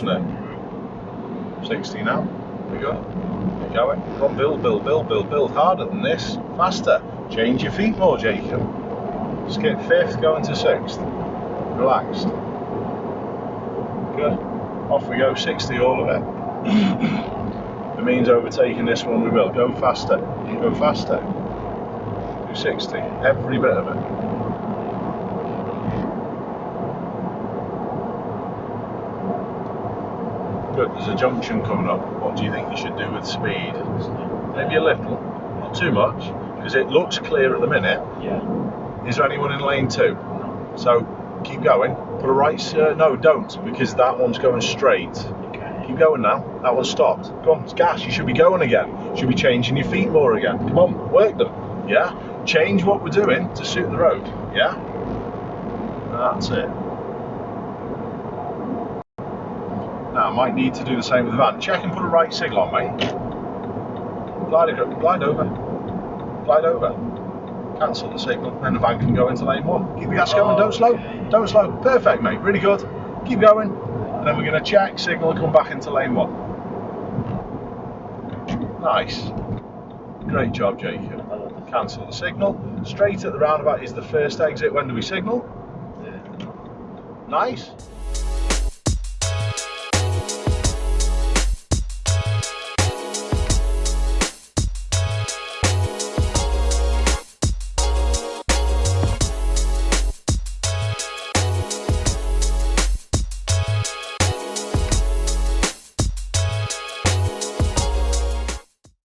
isn't it? 60 now. There we go. Keep going. Come on, build harder than this. Faster. Change your feet more, Jacob. Skip 5th, going to 6th. Relaxed. Good. Off we go, 60 all of it. It means overtaking this one we will. Go faster. Go faster. Do 60. Every bit of it. Good, there's a junction coming up. What do you think you should do with speed? Maybe a little, not too much, because it looks clear at the minute. Yeah. Is there anyone in lane 2? So keep going. Put a right, no, don't, because that one's going straight. Okay. Keep going now. That one's stopped. Go on, it's gas. You should be going again. You should be changing your feet more again. Come on, work them. Yeah. Change what we're doing to suit the road. Yeah. That's it. Now, I might need to do the same with the van. Check and put a right signal on, mate. Glide over. Cancel the signal, then the van can go into lane 1. Keep the gas going, don't slow. Don't slow. Perfect, mate. Really good. Keep going. And then we're going to check, signal, and come back into lane 1. Nice. Great job, Jacob. Cancel the signal. Straight at the roundabout is the first exit. When do we signal? Nice.